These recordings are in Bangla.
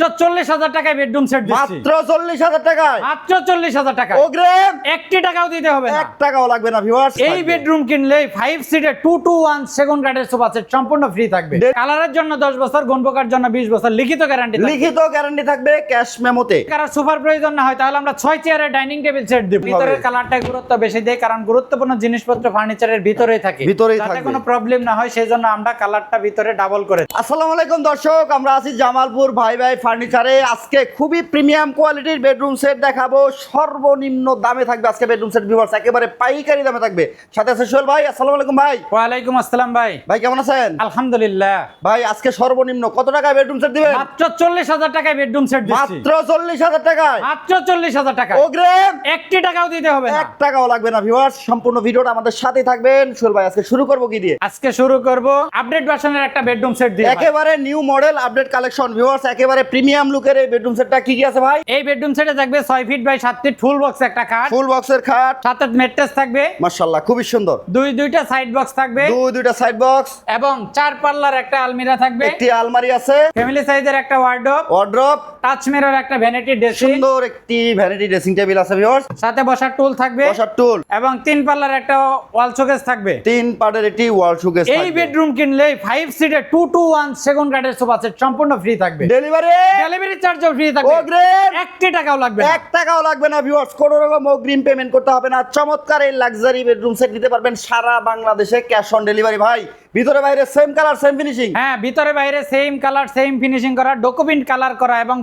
40,000 টাকায় বেডরুম সেট দিচ্ছি। মাত্র 40,000 টাকায়, মাত্র 40,000 টাকা। অগ্রিম 1 টাকাও দিতে হবে না, 1 টাকাও লাগবে না ভিউয়ার্স। এই বেডরুম কিনলে 5 সিটের 2-2-1 সেগুন কাঠের সোফা সেট সম্পূর্ণ ফ্রি থাকবে। কালারের জন্য 10 বছর, গণপোকার জন্য 20 বছর লিখিত গ্যারান্টি থাকবে। লিখিত গ্যারান্টি থাকবে ক্যাশ মেমোতে। কারণ সোফার প্রয়োজন না হয় তাহলে আমরা 6 চেয়ারের ডাইনিং টেবিল সেট দেব। ভিতরের কালারটা গুরুত্ব বেশি দেই কারণ গুরুত্বপূর্ণ জিনিসপত্র ফার্নিচারের ভিতরেই থাকে, যাতে কোনো প্রবলেম না হয় সেজন্য আমরা কালারটা ভিতরে ডাবল করে। আসসালামু আলাইকুম দর্শক, আমরা আছি জামালপুর ভাই ভাই ফার্নিচারে। আজকে খুবই প্রিমিয়াম কোয়ালিটির বেডরুম সেট দেখাবো, সর্বনিম্ন দামে থাকবে আজকে বেডরুম সেট ভিউয়ার্স, একেবারে পাইকারি দামে থাকবে। সাথে আছে সোহেল ভাই। আসসালামু আলাইকুম ভাই। ওয়ালাইকুম আসসালাম ভাই। ভাই কেমন আছেন? আলহামদুলিল্লাহ। ভাই আজকে সর্বনিম্ন কত টাকায় বেডরুম সেট দিবেন? মাত্র 40,000 টাকায় বেডরুম সেট দিচ্ছি। মাত্র 40,000 টাকায়, মাত্র 40,000 টাকা। অগ্রিম 1 টাকাও দিতে হবে না, 1 টাকাও লাগবে না ভিউয়ার্স। সম্পূর্ণ ভিডিওটা আমাদের সাথেই থাকবেন। সোহেল ভাই আজকে শুরু করব কি দিয়ে? আজকে শুরু করব আপডেট ভার্সনের একটা বেডরুম সেট দিয়ে। একেবারে new model update collection viewers, একেবারে প্রিমিয়াম লুকের এই বেডরুম সেটটা কি কি আছে ভাই? এই বেডরুম সেটে থাকবে 6 feet by 7 feet full box একটা খাট, ফুল বক্সের খাট, সাথে ম্যাট্রেস থাকবে মাশাআল্লাহ খুবই সুন্দর। দুইটা সাইড বক্স থাকবে, দুইটা সাইড বক্স এবং 4 পাল্লার একটা আলমিরা থাকবে, একটি আলমারি আছে, ফ্যামিলি সাইজের একটা ওয়ার্ডরোব, ওয়ার্ড্রপ, টাচ মিরর একটা ভ্যানিটি ড্রেসিং, সুন্দর একটি ভ্যানিটি ড্রেসিং টেবিল আছে ভিউয়ার্স, সাথে বসার টুল থাকবে, বসার টুল, এবং 3 পাল্লার একটা ওয়াল শোকেস থাকবে। 3 পার্টের একটি ওয়াল শোকেস থাকবে। এই বেডরুম কিনলে 5 সিটের 2-2-1 সেগুন কাঠের সোফা সেট সম্পূর্ণ ফ্রি থাকবে। ডেলিভারি চার্জও ফ্রি থাকবে, অগ্রিম 1 টাকাও লাগবে না, 1 টাকাও লাগবে না ভিউয়ার্স। কোনো রকম অগ্রিম পেমেন্ট করতে হবে না। চমৎকার এই লাক্সারি বেডরুম সেট নিতে পারবেন সারা বাংলাদেশে ক্যাশ অন ডেলিভারি। ভাই ভিতরে বাইরে সেম কালার সেম ফিনিশিং? হ্যাঁ, ভিতরে বাইরে সেম কালার সেম ফিনিশিং করা, ডকুমেন্ট কালার করা, এবং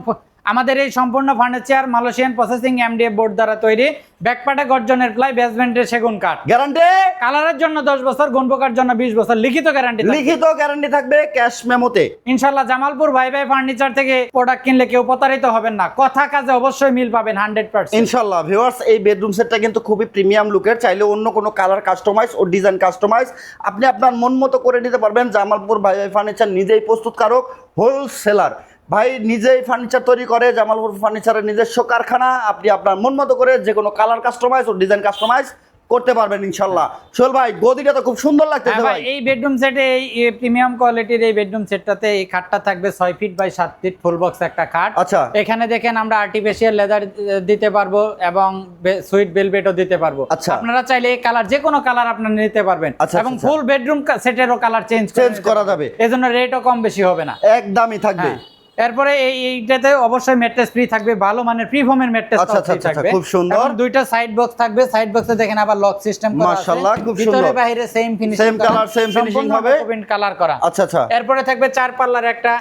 আমাদের এই সম্পূর্ণ furniture Malaysian processing MDF board দ্বারা তৈরি। ব্যাকপার্টে গর্জনের প্লাই, বেসমেন্টের সেগুন কাঠ। গ্যারান্টি কালারের জন্য 10 বছর, গণপোকার জন্য 20 বছর লিখিত গ্যারান্টি থাকবে। লিখিত গ্যারান্টি থাকবে ক্যাশ মেমোতে ইনশাআল্লাহ জামালপুর ভাই ভাই ফার্নিচার থেকে প্রোডাক্ট কিনলে কেউ প্রতারিত হবেন না, কথা কাজে অবশ্যই মিল পাবেন 100%। ইনশাআল্লাহ ভিউয়ার্স, এই বেডরুম সেটটা কিন্তু খুবই প্রিমিয়াম লুকের। চাইলে অন্য কোনো কালার কাস্টমাইজ ও ডিজাইন কাস্টমাইজ আপনি আপনার মন মতো করে নিতে পারবেন। জামালপুর ভাই ভাই ফার্নিচার নিজেই প্রস্তুতকারক, হোলসেলার। ভাই নিজেই ফার্নিচার তৈরি করে, জামালপুর ফার্নিচারের নিজস্ব কারখানা। আপনি আপনার মন মতো করে যে কোনো কালার কাস্টমাইজ ও ডিজাইন কাস্টমাইজ করতে পারবেন ইনশাআল্লাহ। সোহেল ভাই গদিটা তো খুব সুন্দর লাগতেছে ভাই। এই বেডরুম সেটে এই প্রিমিয়াম কোয়ালিটির এই বেডরুম সেটটাতে এই খাটটা থাকবে 6 feet by 7 feet full box একটা খাট। আচ্ছা, এখানে দেখেন আমরা আর্টিফিশিয়াল লেদার দিতে পারবো এবং সুইট ভেলভেটও দিতে পারবো। আচ্ছা, আপনারা চাইলে এই কালার যে কোনো কালার আপনারা নিতে পারবেন, এবং ফুল বেডরুম সেটেরও কালার চেঞ্জ করা যাবে। এজন্য রেটও কম বেশি হবে না, একদমই থাকবে। এরপরে এইটাতে অবশ্যই ম্যাট্রেস ফ্রি থাকবে, ভালো মানের প্রি ফোমের ম্যাট্রেস থাকবে, খুব সুন্দর। এবং দুইটা সাইড বক্স থাকবে, সাইড বক্সে দেখেন আবার লক সিস্টেম করা আছে। মাশাআল্লাহ খুব সুন্দর। ভিতরে বাইরে same finishing, same colour same finishing হবে, ডকুমেন্ট কালার করা। আচ্ছা আচ্ছা। এরপরে থাকবে 4 পাল্লার একটা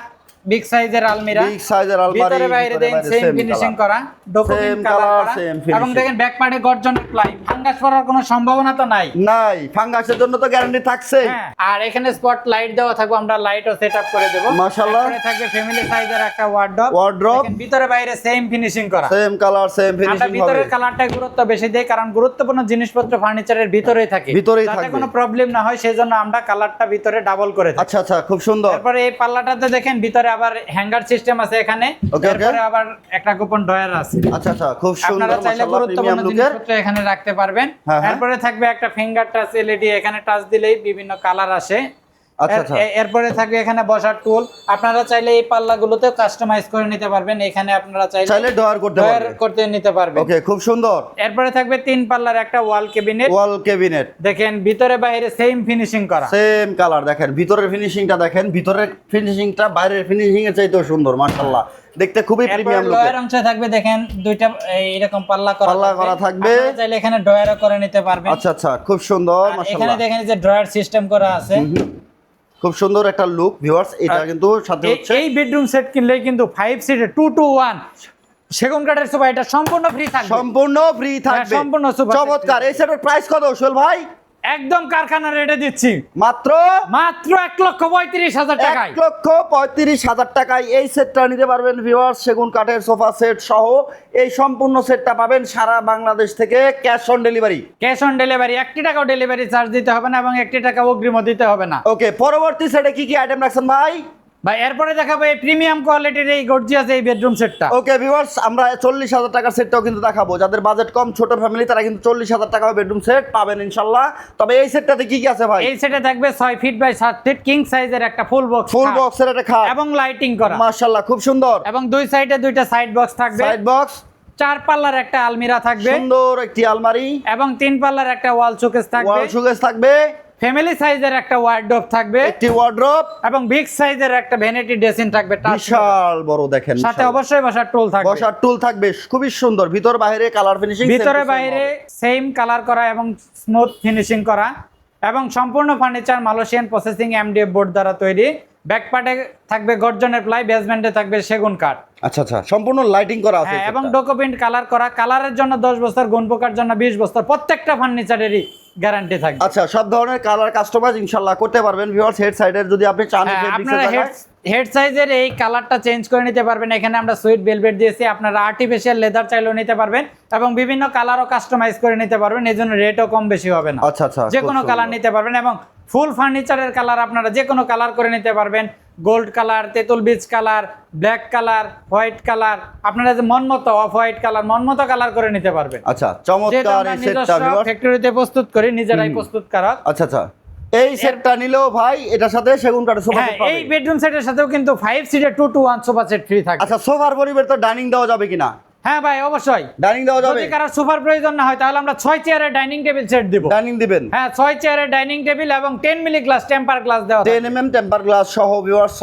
বিগ সাইজের আলমিরা, বিগ সাইজের আলমারি, ভিতরে বাইরে দেন সেম ফিনিশিং করা, ডকুমেন্ট কালার করা, এবং দেখেন ব্যাক পার্টে গর্জনের প্লাই। ফাঙ্গাস পড়ার কোনো সম্ভাবনা তো নাই, ফাঙ্গাসের জন্য তো গ্যারান্টি থাকছে। আর এখানে স্পট লাইট দেওয়া থাকবে, আমরা লাইটও সেটআপ করে দেব মাশাআল্লাহ। এরপরে থাকবে ফ্যামিলি সাইজের একটা ওয়ার্ডরোব, দেখেন ভিতরে বাইরে সেম ফিনিশিং করা, সেম কালার সেম ফিনিশিং আমরা হবে। ভিতরের কালারটা গুরুত্ব বেশি দেই কারণ গুরুত্বপূর্ণ জিনিসপত্র ফার্নিচারের ভিতরেই থাকে, যাতে কোনো প্রবলেম না হয় সেজন্য আমরা কালারটা ভিতরে ডাবল করে থাকি। আচ্ছা আচ্ছা, খুব সুন্দর। তারপরে এই পাল্লাটাতে দেখেন ভিতরে আবার হ্যাঙ্গার সিস্টেম আছে এখানে, এরপরে আবার একটা গোপন ড্রয়ার আছে। আচ্ছা আচ্ছা, খুব সুন্দর। আপনারা চাইলে গুরুত্বপূর্ণ জিনিসপত্র এখানে রাখতে পারবেন। এরপরে থাকবে একটা ফিঙ্গার টাচ এলইডি, এখানে টাচ দিলেই বিভিন্ন কালার আসে। এরপরে থাকবে এখানে বসার টুল, আপনারা চাইলে এই পাল্লাগুলোতেও কাস্টমাইজ করে নিতে পারবেন। এখানে আপনারা চাইলে ড্রয়ার করতে নিতে পারবেন। ওকে, খুব সুন্দর। এরপরে থাকবে 3 পাল্লার একটা ওয়াল ক্যাবিনেট, দেখেন ভিতরে বাইরে সেম ফিনিশিং করা, সেম কালার। দেখেন ভিতরের ফিনিশিংটা, দেখেন ভিতরের ফিনিশিংটা বাইরের ফিনিশিং এর চাইতেও সুন্দর মাশাআল্লাহ, দেখতে খুবই প্রিমিয়াম লুক। ড্রয়ার অংশে থাকবে দেখেন দুইটা এরকম পাল্লা করা থাকবে, আপনারা চাইলে এখানে ড্রয়ারও করে নিতে পারবেন। আচ্ছা আচ্ছা, খুব সুন্দর মাশাআল্লাহ। এখানে দেখেন যে ড্রয়ার সিস্টেম করা আছে, খুব সুন্দর একটা লুক ভিউয়ার্স। এটা কিন্তু সাথে হচ্ছে এই বেডরুম সেট কিনলে কিন্তু 5 সিটের 2-2-1 সেগুন কাঠের সোফা এটা সম্পূর্ণ ফ্রি থাকবে, সম্পূর্ণ ফ্রি থাকবে, সম্পূর্ণ সোফা। চমৎকার। এই সেটের প্রাইস কত সোহেল ভাই? একদম কারখানা রেটে দিচ্ছি, মাত্র 1,35,000 টাকায়। 1,35,000 টাকায় এই সেটটা নিতে পারবেন ভিউয়ার্স। সেগুন কাঠের সোফা সেট সহ এই সম্পূর্ণ সেটটা পাবেন সারা বাংলাদেশ থেকে ক্যাশ অন ডেলিভারি। 1 টাকাও ডেলিভারি চার্জ দিতে হবে না, এবং 1 টাকা অগ্রিমও দিতে হবে না। ওকে, পরবর্তী সেটে কি কি আইটেম রাখছেন ভাই? ভাই এরপরে দেখাবো এই প্রিমিয়াম কোয়ালিটির এই গর্জিয়াস এই বেডরুম সেটটা। ওকে ভিউয়ার্স, আমরা 40,000 টাকার সেটটাও কিন্তু দেখাবো। যাদের বাজেট কম, ছোট ফ্যামিলি, তারা কিন্তু 40,000 টাকা বেডরুম সেট পাবেন ইনশাআল্লাহ। তবে এই সেটটাতে কি কি আছে ভাই? এই সেটে থাকবে 6 ফিট বাই 7 ফিট কিং সাইজের একটা ফুল বক্সের একটা খাট এবং লাইটিং করা, মাশাআল্লাহ খুব সুন্দর। এবং দুই সাইডে দুইটা সাইড বক্স থাকবে, সাইড বক্স, 4 পাল্লার একটা আলমিরা থাকবে, সুন্দর একটি আলমারি, এবং 3 পাল্লার একটা ওয়াল শোকেস থাকবে, ওয়াল শোকেস থাকবে, ফ্যামিলি সাইজের একটা ওয়ার্ডরোব থাকবে, একটি ওয়ার্ডরোব, এবং বিগ সাইজের একটা ভ্যানিটি ড্রেসিং থাকবে, বিশাল বড় দেখেন, সাথে অবশ্যই বসার টুল থাকবে। বসার টুল থাকবে, খুবই সুন্দর। ভিতর বাইরে কালার ফিনিশিং, ভিতরে বাইরে সেম কালার করা এবং স্মুথ ফিনিশিং করা, এবং সম্পূর্ণ furniture Malaysian processing MDF board দ্বারা তৈরি। ব্যাকপার্টে থাকবে গর্জনের প্লাই, বেসমেন্টে থাকবে সেগুন কাঠ। আচ্ছা আচ্ছা, সম্পূর্ণ লাইটিং করা আছে এবং ডকুমেন্ট কালার করা, কালারের জন্য 10 বছর, গুণ পোকার জন্য 20 বছর, প্রত্যেকটা ফার্নিচারেরই গ্যারান্টি থাকবে। আচ্ছা, সব ধরনের কালার কাস্টমাইজ ইনশাআল্লাহ করতে পারবেন ভিউয়ার্স। হেড সাইডের যদি আপনি চান, আপনারা হেড সাইজের এই কালারটা চেঞ্জ করে নিতে পারবেন। এখানে আমরা সুইট ভেলভেট দিয়েছি, আপনারা আর্টিফিশিয়াল লেদার চাইলেও নিতে পারবেন, এবং বিভিন্ন কালারও কাস্টমাইজ করে নিতে পারবেন। এই জন্য রেটও কম বেশি হবে না। আচ্ছা আচ্ছা, যে কোনো কালার নিতে পারবেন, এবং ফুল ফার্নিচারের কালার আপনারা যে কোনো কালার করে নিতে পারবেন। গোল্ড কালার, তেঁতুল বীজ colour, black colour, white colour, আপনারা যে মন মতো অফ হোয়াইট কালার, মন মতো কালার করে নিতে পারবেন। আচ্ছা, চমৎকার এই সেটটা ভিউয়ার্স, ফ্যাক্টরিতে প্রস্তুত করি, নিজেরাই প্রস্তুত করা। আচ্ছা আচ্ছা, এই সেটটা নিলেও ভাই এটার সাথে সেগুন কাঠের সোফা সেট পাবেন। এই বেডরুম সেটের সাথেও কিন্তু 5 সিটের 2-to-1 সোফা সেট ফ্রি থাকবে। আচ্ছা, সোফার পরিবর্তে ডাইনিং দেওয়া যাবে কিনা? হ্যাঁ ভাই, অবশ্যই ডাইনিং দেওয়া যাবে। যদি কারো সোফার প্রয়োজন না হয়, তাহলে আমরা 6 চেয়ারের ডাইনিং টেবিল সেট দিব। ডাইনিং দিবেন? হ্যাঁ, 6 চেয়ারের ডাইনিং টেবিল এবং 10 মিলি গ্লাস টেম্পার গ্লাস দেওয়া থাকবে। 10 mm টেম্পার গ্লাস সহ ভিউয়ার্স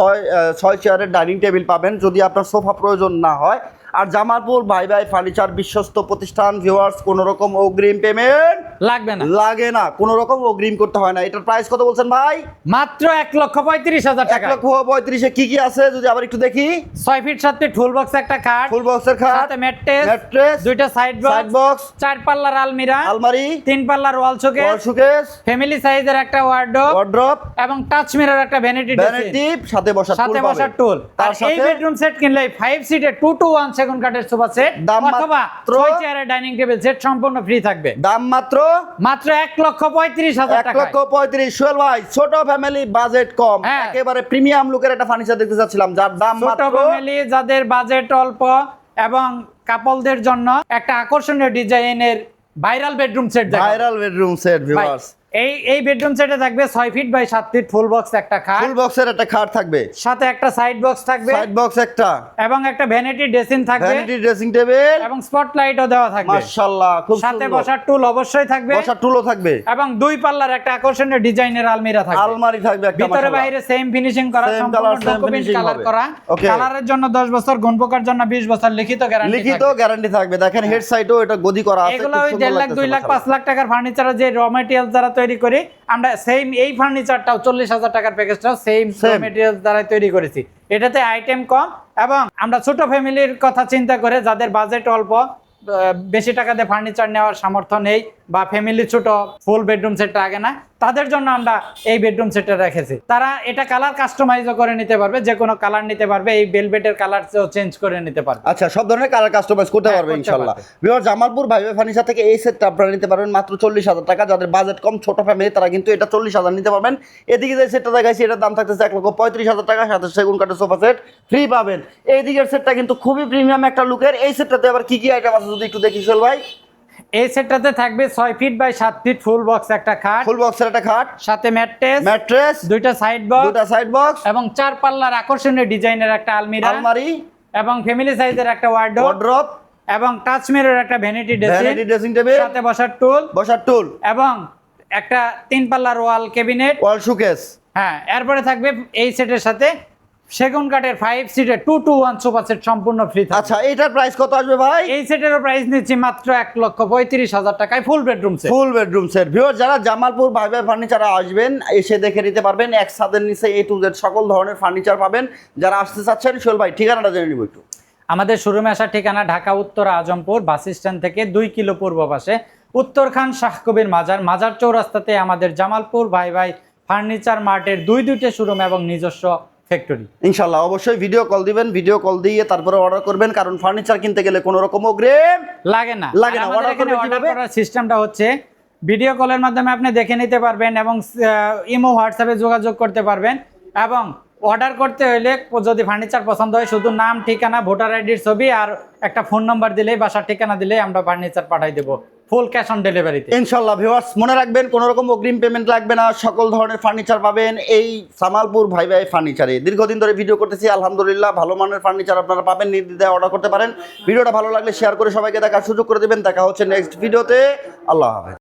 6 চেয়ারের ডাইনিং টেবিল পাবেন যদি আপনার সোফা প্রয়োজন না হয়। আর জামালপুর ভাই ভাই ফার্নিচার বিশ্বস্ত প্রতিষ্ঠান ভিউয়ার্স, কোনো রকম অগ্রিম পেমেন্ট লাগবে না, লাগে না, কোনো রকম অগ্রিম করতে হয় না। এটার প্রাইস কত বলছেন ভাই? মাত্র 1,35,000 টাকা। 1,35,000 কি কি আছে যদি আবার একটু দেখি? 6 ফিট 7 ফিট ফুল বক্স একটা খাট, ফুল বক্সের খাট, সাথে ম্যাট্রেস, দুইটা সাইড সাইড বক্স, 4 পাল্লার আলমিরা, আলমারি, 3 পাল্লার ওয়াল শোকেস, ফ্যামিলি সাইজের একটা ওয়ার্ডরোব, এবং টাচ মিরর একটা ভ্যানিটি সাথে বসার টুল। তার আর এই বেডরুম সেট কিনলে 5 সিটের 2-to-1 সেগুন কাঠের সোফা সেট অথবা 6 চেয়ারের ডাইনিং টেবিল সেট সম্পূর্ণ ফ্রি থাকবে। দাম মাত্র 1,35,000 টাকা। 1,35,000। সোহেল ভাই, ছোট ফ্যামিলি, বাজেট কম, একেবারে প্রিমিয়াম লুকের একটা ফার্নিচার দেখতে চাচ্ছিলাম যার দাম মাত্র, ছোট ফ্যামিলি যাদের বাজেট অল্প এবং কাপলদের জন্য একটা আকর্ষণীয় ডিজাইনের ভাইরাল বেডরুম সেট ভিউয়ার্স। এই বেডরুম সেটে থাকবে 6 feet by 7 feet full box একটা খাট, ফুল বক্সের একটা খাট থাকবে, সাথে একটা সাইড বক্স থাকবে, একটা, এবং একটা ভ্যানিটি ড্রেসিং থাকবে, ড্রেসিং টেবিল, এবং স্পটলাইটও দেওয়া থাকবে। মাশাআল্লাহ খুব সুন্দর। সাথে বসার টুল অবশ্যই থাকবে, বসার টুলও থাকবে, এবং 2 পাল্লার একটা আকর্ষণীয় ডিজাইনের আলমিরা থাকবে, আলমারি থাকবে একটা, ভিতরে বাইরে সেম ফিনিশিং করা, সম্পূর্ণ ডকুমেন্ট কালার করা। কালারের জন্য 10 বছর, গুণ পোকার জন্য 20 বছর লিখিত গ্যারান্টি থাকবে। দেখেন হেড সাইডও এটা গদি করা আছে। এগুলো ওই 1.5 লাখ 2 লাখ 5 লাখ টাকার ফার্নিচার যে র ম্যাটেরিয়ালস দ্বারা তৈরি করি আমরা, সেম এই ফার্নিচারটাও 40,000 টাকার প্যাকেজটাও সেম ম্যাটেরিয়ালস দ্বারা তৈরি করেছি। এটাতে আইটেম কম, এবং আমরা ছোট ফ্যামিলির কথা চিন্তা করে যাদের বাজেট অল্প, বেশি টাকা দিয়ে ফার্নিচার নেওয়ার সামর্থ্য নেই, বা ফ্যামিলি ছোট, ফুল বেডরুম সেটটা আগে না, তাদের জন্য আমরা এই বেডরুম সেটটা রেখেছি। তারা এটা কালার কাস্টমাইজও করে নিতে পারবে, যে কোনো কালার নিতে পারবে, এই ভেলভেটের কালার চেঞ্জ করে নিতে পারবে। আচ্ছা, সব ধরনের কালার কাস্টমাইজ করতে পারবে ইনশাআল্লাহ। ভিউয়ার, জামালপুর ভাই ভাই ফার্নিচার থেকে এই সেটটা আপনারা নিতে পারবেন মাত্র 40,000 টাকা। যাদের বাজেট কম, ছোট ফ্যামিলি, তারা কিন্তু এটা 40,000 নিতে পারবেন। এদিকে যে সেটটা দেখাইছি এটার দাম থাকতেছে 1,35,000 টাকা, সাথে সেগুন কাঠের সোফা সেট ফ্রি পাবেন। এই দিকের সেটটা কিন্তু খুবই প্রিমিয়াম একটা লুকের। এই সেটটাতে আবার কি কি আইটেম আছে যদি একটু দেখি সোহেল ভাই? এই সেটটাতে থাকবে 6 feet by 7 feet full box একটা খাট, ফুল বক্সের একটা খাট, সাথে ম্যাট্রেস, দুইটা সাইড বক্স, এবং 4 পাল্লার আকর্ষণীয় ডিজাইনের একটা আলমারি, এবং ফ্যামিলি সাইজের একটা ওয়ার্ডরোব, এবং টাচ মিরর একটা ভ্যানিটি ড্রেসিং টেবিল, সাথে বসার টুল, এবং একটা 3 পাল্লার ওয়াল ক্যাবিনেট, ওয়াল শোকেস। হ্যাঁ, এরপরে থাকবে এই সেটের সাথে সেগুন কাঠের 5 সিটের 2-to-1 সোফা সেট সম্পূর্ণ ফ্রি থাকবে। আচ্ছা, এটার প্রাইস কত আসবে ভাই? এই সেটেরও প্রাইস নিচ্ছি মাত্র 1,35,000 টাকায়, ফুল বেডরুম সেট। ভিউয়ার, যারা জামালপুর ভাই ভাই ফার্নিচারে আসবেন, এসে দেখে নিতে পারবেন। এক ছাদের নিচে A to Z সকল ধরনের ফার্নিচার পাবেন। যারা আসতে চাচ্ছেন, সোহেল ভাই ঠিকানাটা জেনে নিব একটু। আমাদের শোরুমে আসার ঠিকানা ঢাকা উত্তর আজমপুর বাস স্ট্যান্ড থেকে 2 কিলো পূর্ব পাশে, উত্তরখান শাহ কবির মাজার চৌরাস্তাতে আমাদের জামালপুর ভাই ভাই ফার্নিচার মার্টের দুইটা শোরুম এবং নিজস্ব ফ্যাক্টরি। ইনশাআল্লাহ অবশ্যই ভিডিও কল দিবেন, ভিডিও কল দিয়ে তারপরে অর্ডার করবেন, কারণ ফার্নিচার কিনতে গেলে কোনো রকম অগ্রিম লাগে না। অর্ডার করার সিস্টেমটা হচ্ছে ভিডিও কলের মাধ্যমে আপনি দেখে নিতে পারবেন, এবং ইমো হোয়াটসঅ্যাপে যোগাযোগ করতে পারবেন, এবং অর্ডার করতে হলে যদি ফার্নিচার পছন্দ হয় শুধু নাম, ঠিকানা, ভোটার আইডির ছবি আর একটা ফোন নাম্বার দিলেই, বাসার ঠিকানা দিলেই আমরা ফার্নিচার পাঠাই দেবো, ফুল ক্যাশ অন ডেলিভারিতে। ইনশাআল্লাহ ভিউয়ার্স, মনে রাখবেন কোনো রকম অগ্রিম পেমেন্ট লাগবে না, সকল ধরনের ফার্নিচার পাবেন এই জামালপুর ভাই ভাই ফার্নিচারে। দীর্ঘদিন ধরে ভিডিও করতেছি, আলহামদুলিল্লাহ ভালো মানের ফার্নিচার আপনারা পাবেন, নির্দ্বিধায় অর্ডার করতে পারেন। ভিডিওটা ভালো লাগলে শেয়ার করে সবাইকে দেখার সুযোগ করে দেবেন। দেখা হচ্ছে নেক্সট ভিডিওতে। আল্লাহ হাফেজ।